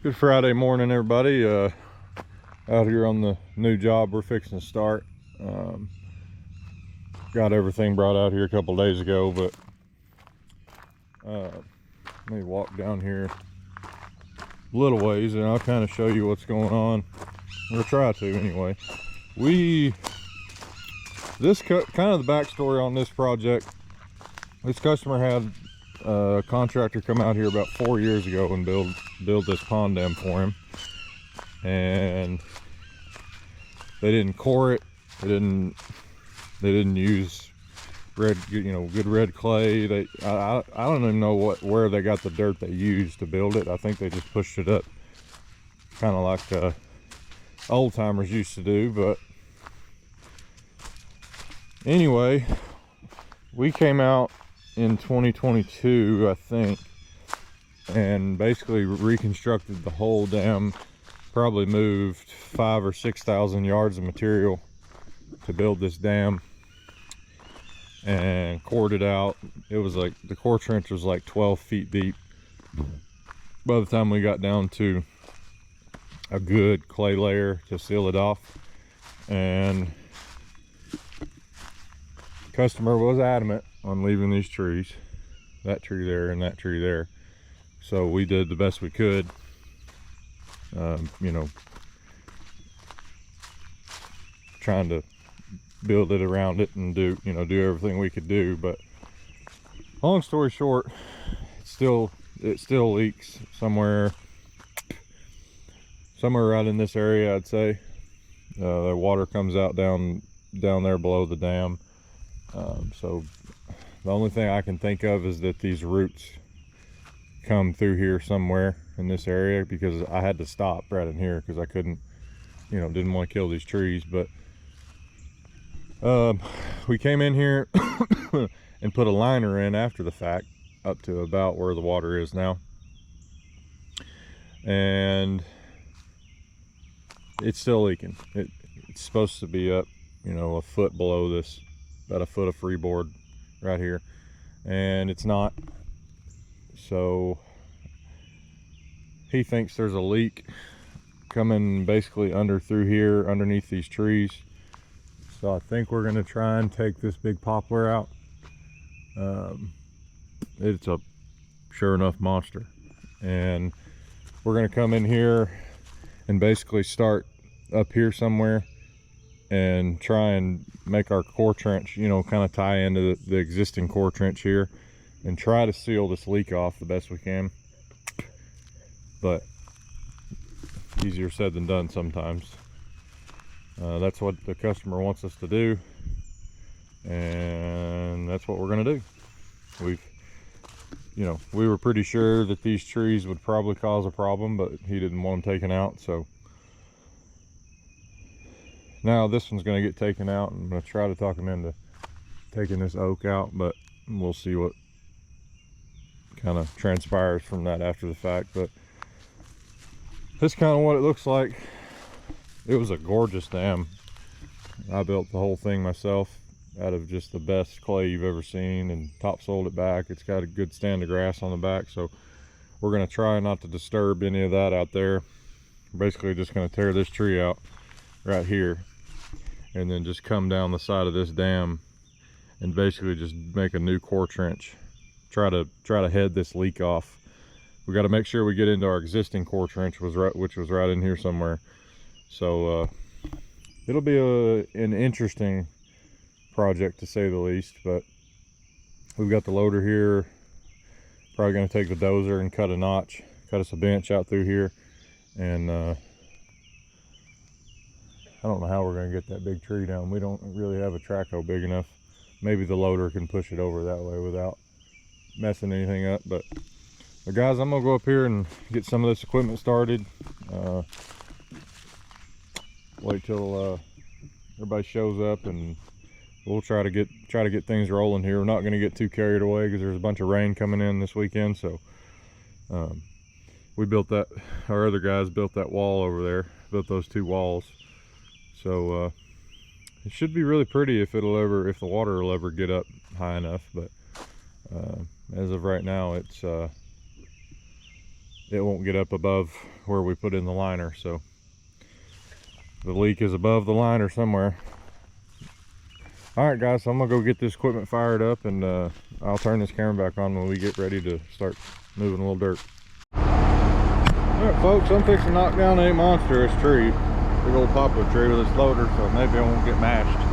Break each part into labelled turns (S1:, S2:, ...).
S1: Good Friday morning, everybody. Out here on the new job we're fixing to start. Got everything brought out here a couple days ago, but let me walk down here a little ways and I'll kind of show you what's going on. We'll try to anyway. Kind of the backstory on this project. This customer had a contractor come out here about 4 years ago and build this pond dam for him, and they didn't core it. They didn't use good red clay. I don't even know where they got the dirt they used to build it. I think they just pushed it up, kind of like old timers used to do. But anyway, we came out in 2022, I think, and basically reconstructed the whole dam. Probably moved 5,000 or 6,000 yards of material to build this dam, and cored it out. It was like, the core trench was like 12 feet deep by the time we got down to a good clay layer to seal it off. And the customer was adamant on leaving these trees, that tree there and that tree there. So we did the best we could, trying to build it around it and do everything we could do. But long story short, it still leaks somewhere right in this area, I'd say. The water comes out down there below the dam. So the only thing I can think of is that these roots come through here somewhere in this area, because I had to stop right in here because I couldn't, didn't want to kill these trees. But we came in here and put a liner in after the fact up to about where the water is now, and it's still leaking. It's supposed to be up, a foot below this, about a foot of freeboard right here, and it's not. So he thinks there's a leak coming basically through here underneath these trees. So I think we're going to try and take this big poplar out. It's a sure enough monster, and we're going to come in here and basically start up here somewhere and try and make our core trench, kind of tie into the existing core trench here, and try to seal this leak off the best we can. But easier said than done sometimes. That's what the customer wants us to do, and that's what we're going to do. We were pretty sure that these trees would probably cause a problem, but he didn't want them taken out. So now this one's going to get taken out, and I'm going to try to talk him into taking this oak out, but we'll see what kind of transpires from that after the fact. But this is kind of what it looks like. It was a gorgeous dam. I built the whole thing myself out of just the best clay you've ever seen, and topsoiled it back. It's got a good stand of grass on the back, so we're going to try not to disturb any of that out there. Basically just going to tear this tree out right here, and then just come down the side of this dam and basically just make a new core trench. Try to head this leak off. We got to make sure we get into our existing core trench, which was right in here somewhere. So it'll be an interesting project, to say the least. But we've got the loader here. Probably going to take the dozer and cut us a bench out through here. And I don't know how we're going to get that big tree down. We don't really have a trackhoe big enough. Maybe the loader can push it over that way without messing anything up. But guys, I'm going to go up here and get some of this equipment started. Wait till everybody shows up, and we'll try to get things rolling here. We're not going to get too carried away because there's a bunch of rain coming in this weekend. So we built that, our other guys built that wall over there, built those two walls. So it should be really pretty if the water will ever get up high enough. But as of right now, it's it won't get up above where we put in the liner. So the leak is above the liner somewhere. All right, guys, so I'm gonna go get this equipment fired up, and I'll turn this camera back on when we get ready to start moving a little dirt. All right, folks, I'm fixing to knock down a monstrous tree, big old poplar tree with this loader, so maybe I won't get mashed.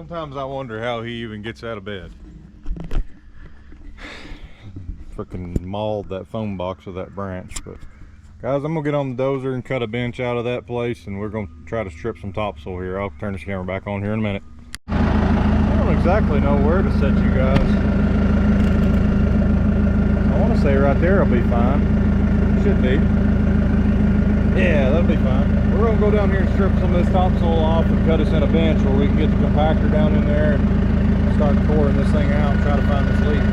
S1: Sometimes I wonder how he even gets out of bed. Freaking mauled that foam box with that branch. But guys, I'm gonna get on the dozer and cut a bench out of that place, and we're gonna try to strip some topsoil here. I'll turn this camera back on here in a minute. I don't exactly know where to set you guys. I want to say right there will be fine. Should be. Yeah, that'll be fine. We're gonna go down here and strip some of this topsoil off and cut us in a bench where we can get the compactor down in there and start coring this thing out and try to find this leak.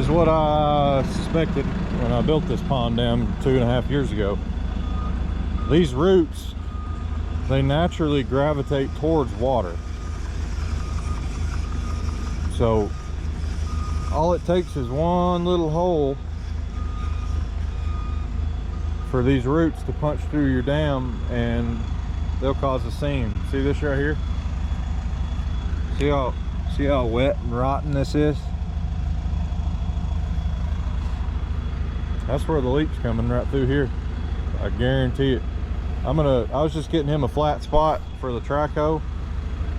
S1: is what I suspected when I built this pond dam 2.5 years ago. These roots, they naturally gravitate towards water. So all it takes is one little hole for these roots to punch through your dam and they'll cause a seam. See this right here? See how wet and rotten this is? That's where the leak's coming, right through here. I guarantee it. I was just getting him a flat spot for the track-hoe,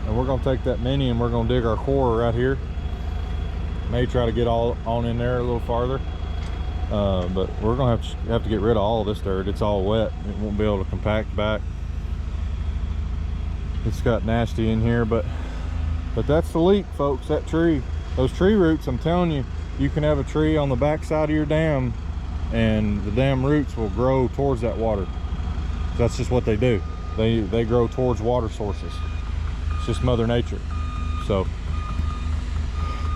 S1: and we're gonna take that mini and we're gonna dig our core right here. May try to get all on in there a little farther, but we're gonna have to get rid of all of this dirt. It's all wet. It won't be able to compact back. It's got nasty in here, but that's the leak, folks. That tree, those tree roots. I'm telling you, you can have a tree on the back side of your dam, and the dam roots will grow towards that water. That's just what they do. They grow towards water sources. It's just Mother Nature. So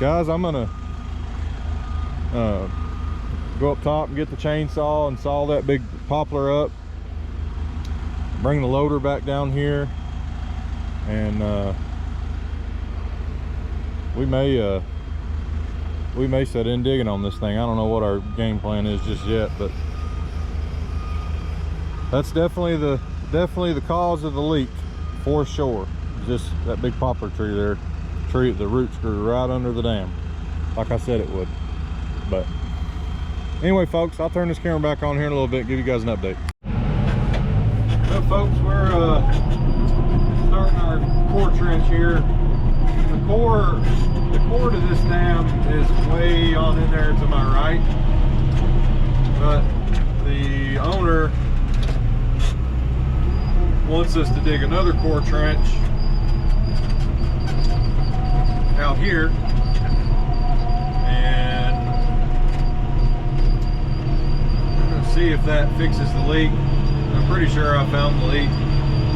S1: guys, I'm gonna go up top and get the chainsaw and saw that big poplar up, bring the loader back down here, and we may set in digging on this thing. I don't know what our game plan is just yet, but that's definitely the cause of the leak, for sure. Just that big poplar tree there. The roots grew right under the dam, like I said it would. But anyway, folks, I'll turn this camera back on here in a little bit, give you guys an update. Well, folks, we're starting our core trench here. The core to this dam is way on in there to my right, but the owner wants us to dig another core trench out here, and I'm gonna see if that fixes the leak. I'm pretty sure I found the leak.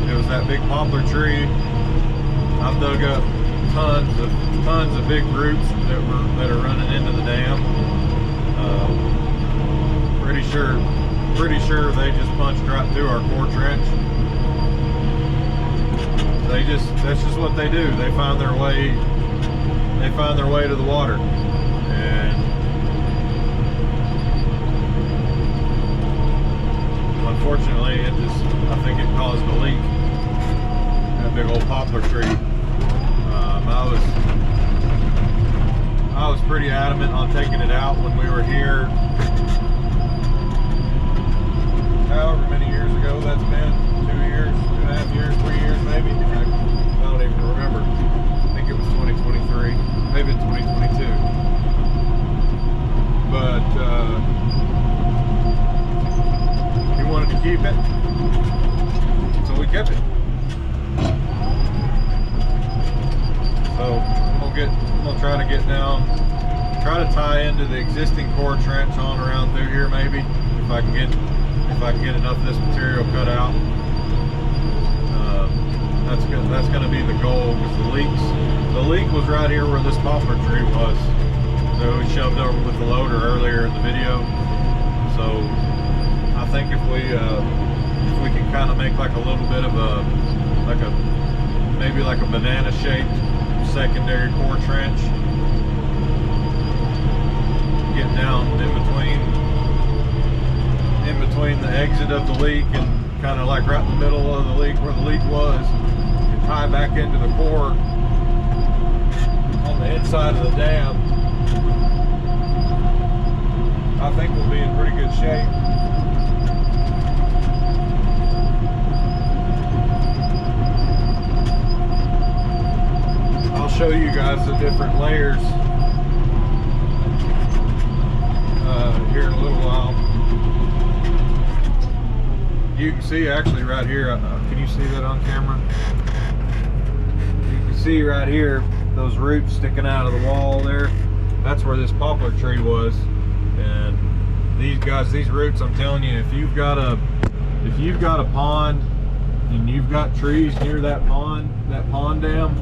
S1: It was that big poplar tree. I've dug up tons of big roots that are running into the dam. Pretty sure they just punched right through our core trench. That's just what they do. They find their way to the water, and unfortunately I think it caused a leak. That big old poplar tree. I was pretty adamant on taking it out when we were here, however many years ago that's been. 2 years, 2.5 years, 3 years maybe. I don't even remember. I think it was 2023, maybe 2022. But he wanted to keep it, so we kept it. So I'm gonna try to get down, try to tie into the existing core trench on around through here, maybe, if I can get enough of this material cut out. That's gonna be the goal, because the leak was right here where this poplar tree was. So we shoved over with the loader earlier in the video. So I think if we can kind of make like a little bit of maybe like a banana shaped secondary core trench, get down in between the exit of the leak and kind of like right in the middle of the leak where the leak was, and tie back into the core on the inside of the dam. I think we'll be in pretty good shape. I'll show you guys the different layers here in a little while. You can see actually right here, can you see that on camera? You can see right here those roots sticking out of the wall there. That's where this poplar tree was. And these roots, I'm telling you, if you've got a pond and you've got trees near that pond dam,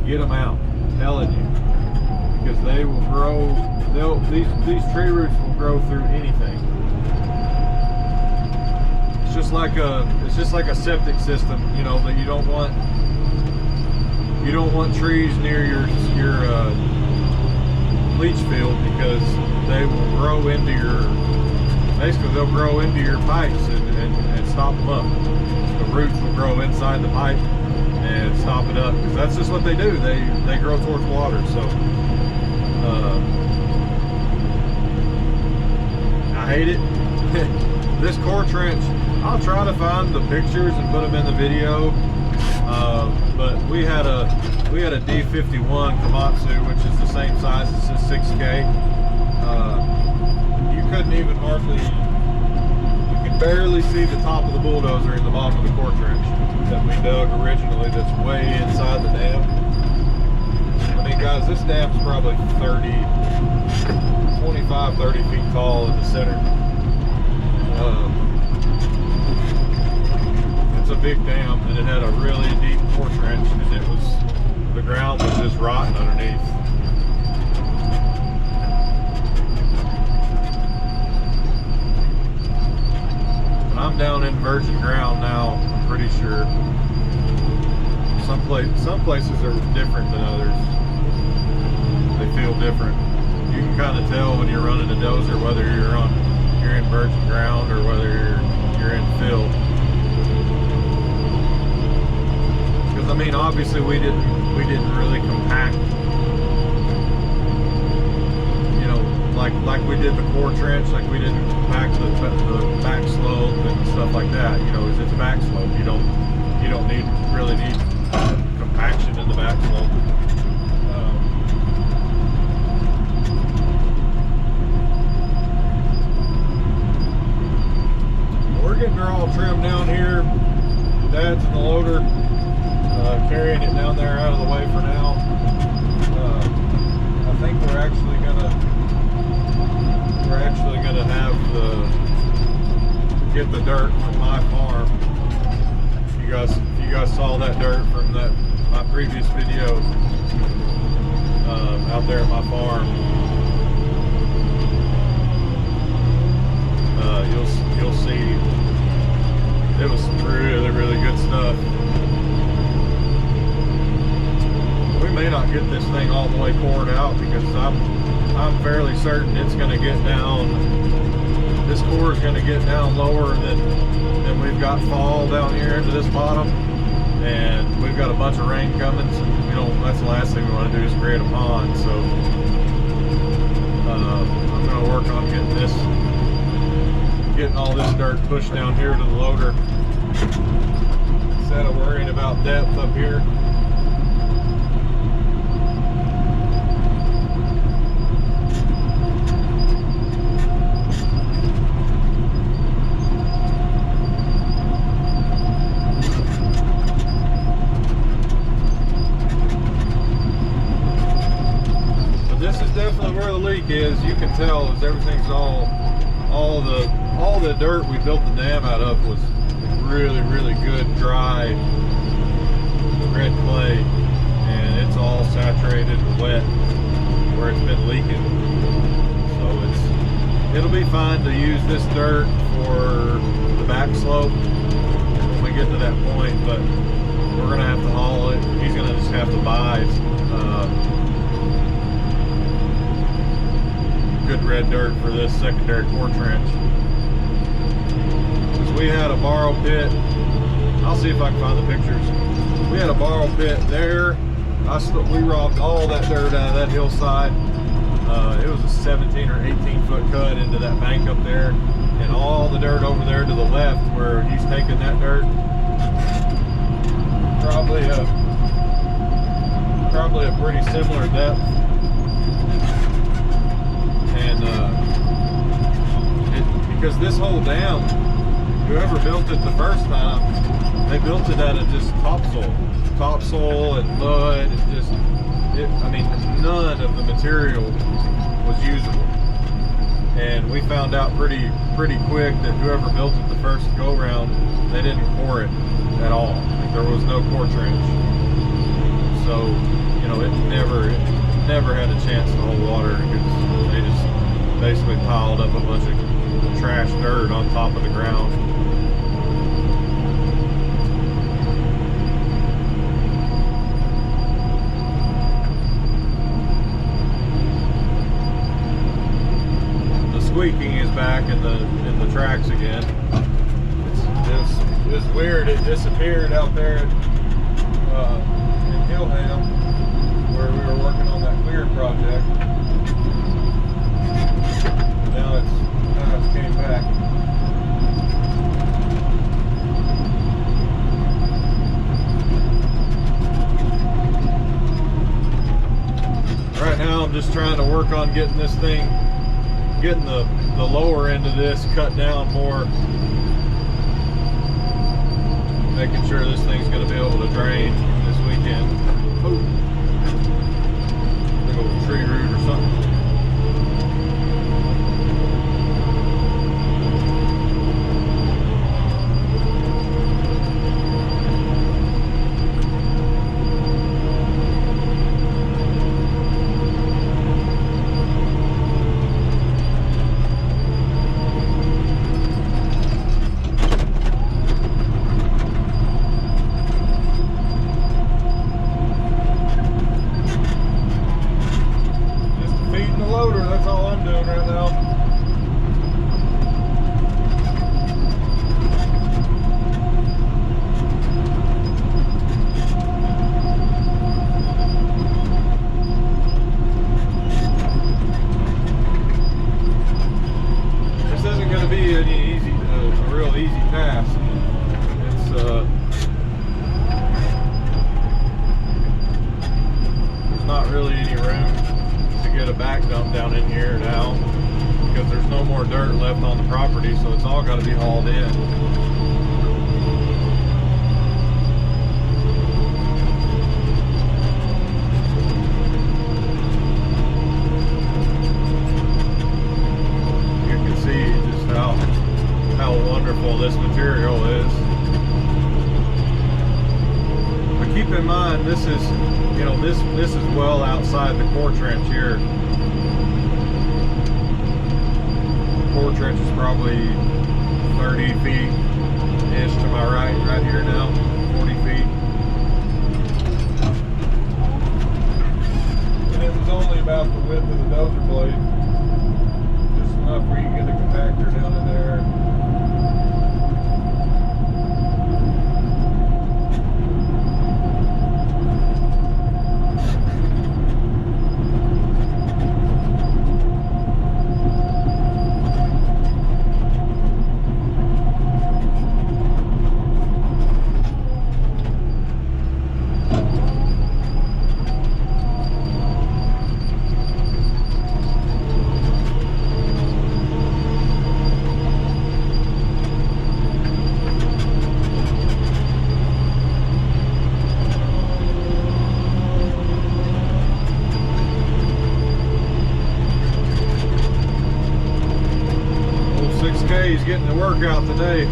S1: get them out. I'm telling you, because they will grow these tree roots will grow through anything. It's just like a septic system, you know, that you don't want trees near your leach field, because they will grow into they'll grow into your pipes and stop them up. The roots will grow inside the pipe and stop it up, because that's just what they do. They grow towards water. So I hate it. This core trench, I'll try to find the pictures and put them in the video. But we had a D51 Komatsu, which is the same size as this 6K. You couldn't even you could barely see the top of the bulldozer in the bottom of the core trench that we dug originally, that's way inside the dam. I mean, guys, this dam's probably 25, 30 feet tall in the center. It's a big dam, and it had a really deep core trench, and the ground was just rotten underneath. But I'm down in virgin ground now, I'm pretty sure. Some places are different than others. They feel different. You can kind of tell when you're running a dozer whether you're in virgin ground or whether you're in fill. Because I mean, obviously we didn't really compact, you know, like we did the core trench. Like we didn't compact the back slope and stuff like that. You know, it's back slope. You don't really need compaction in the back slope. We're getting her all trimmed down here. Dad's in the loader, carrying it down there out of the way for now. I think we're actually gonna have get the dirt from my farm. If you guys saw that dirt from my previous video out there at my farm, you'll see it was some really, really good stuff. We may not get this thing all the way poured out, because I'm fairly certain it's going to get down. This core is going to get down lower than we've got fall down here into this bottom, and we've got a bunch of rain coming. So that's the last thing we want to do is create a pond. So I'm going to work on getting all this dirt pushed down here to the loader, instead of worrying about depth up here. But this is definitely where the leak is. You can tell as everything's all the dirt we built the dam out of was really, really good, dry, red clay, and it's all saturated and wet where it's been leaking. So it'll be fine to use this dirt for the back slope when we get to that point, but we're gonna have to haul it. He's gonna just have to buy good red dirt for this secondary core trench. We had a borrow pit. I'll see if I can find the pictures. We had a borrow pit there. We robbed all that dirt out of that hillside. It was a 17 or 18 foot cut into that bank up there, and all the dirt over there to the left where he's taking that dirt, probably a pretty similar depth. And because this whole dam, whoever built it the first time, they built it out of just topsoil and mud, and I mean, none of the material was usable. And we found out pretty quick that whoever built it the first go round, they didn't core it at all. Like, there was no core trench. So, you know, never had a chance to hold water because they just basically piled up a bunch of trash dirt on top of the ground. The squeaking is back in the tracks again. It's weird. It disappeared out there in Hillham, where we were working on that clearing project. Now it's came back. Right now I'm just trying to work on getting this thing, getting the lower end of this cut down more, making sure this thing's going to be able to drain this weekend. Oh, big old tree root or something. So it's all got to be hauled in. You can see just how wonderful this material is. But keep in mind, this is, you know, this is well outside the core trench here. Core trench is probably 30 feet-ish to my right here now, 40 feet. And it was only about the width of the dozer blade, just enough where you can get the compactor down in there. He's getting the workout today.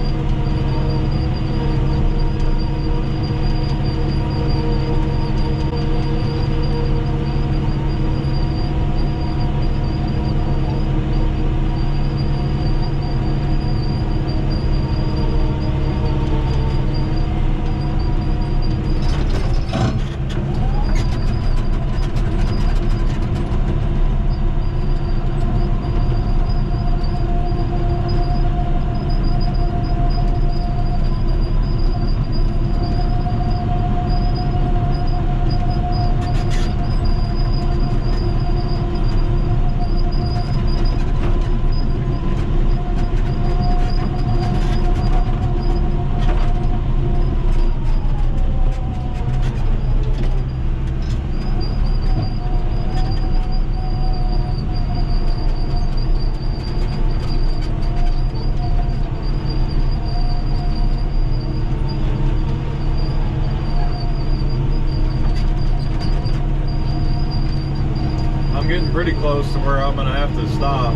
S1: Getting pretty close to where I'm gonna have to stop,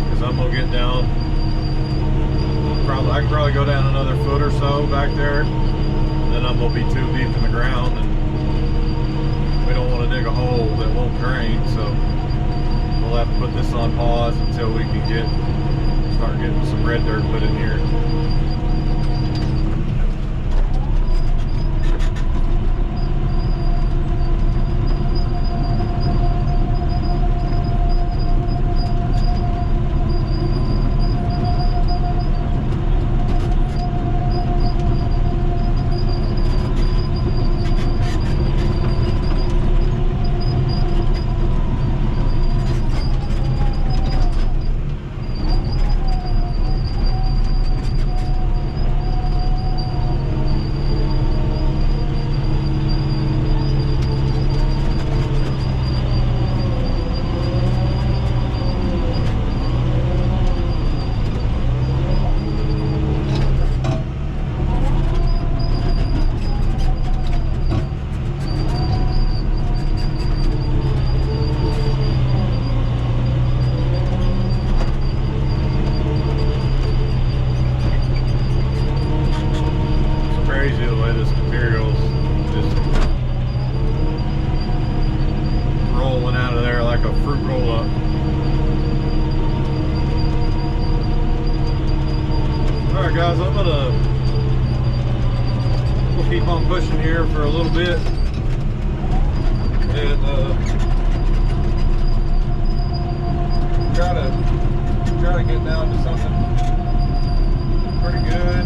S1: because I'm gonna get down. I can probably go down another foot or so back there, and then I'm gonna be too deep in the ground, and we don't want dig a hole that won't drain, so we'll have to put this on pause until we can start getting some red dirt put in here. Guys, we'll keep on pushing here for a little bit, and try to get down to something pretty good.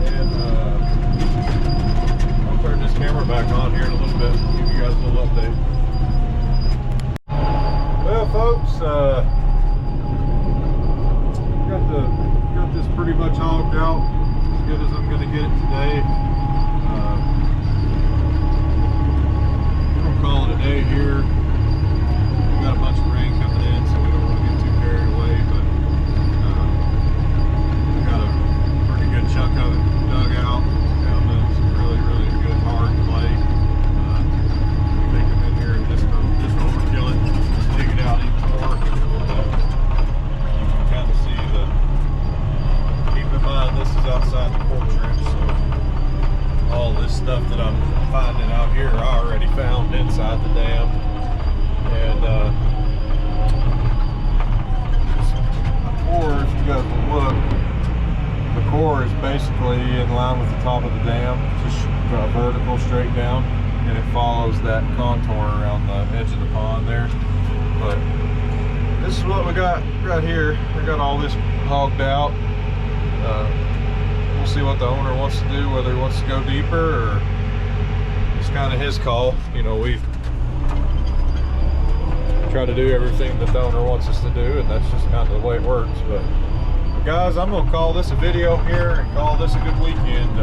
S1: And I'll turn this camera back on here in a little bit, give you guys a little update. Well, folks, got this pretty much hogged out as good as I'm going to get it today. We're going to call it a day here. We got a bunch of rain coming in, so we don't want to get too carried away, but we got a pretty good chunk of it dug out down to some really good hard clay. Take them in here and just overkill it. Dig it out even more. You can kind of see keep in mind this is outside the core trench, so all this stuff that I'm finding out here I already found inside the dam. And the core, if you guys will look, the core is basically in line with the top of the dam, just vertical straight down, and it follows that contour around the edge of the pond there. But this is what we got right here. We got all this hogged out. We'll see what the owner wants to do, whether he wants to go deeper or it's kind of his call. You know, we try to do everything that the owner wants us to do, and that's just kind of the way it works. But guys, I'm gonna call this a video here and call this a good weekend.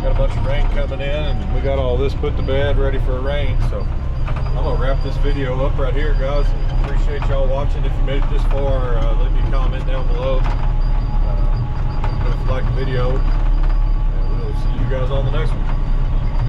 S1: Got a bunch of rain coming in, and we got all this put to bed ready for rain, so I'm gonna wrap this video up right here, guys. Appreciate y'all watching. If you made it this far, leave me a comment down below. If you like the video, and we'll see you guys on the next one.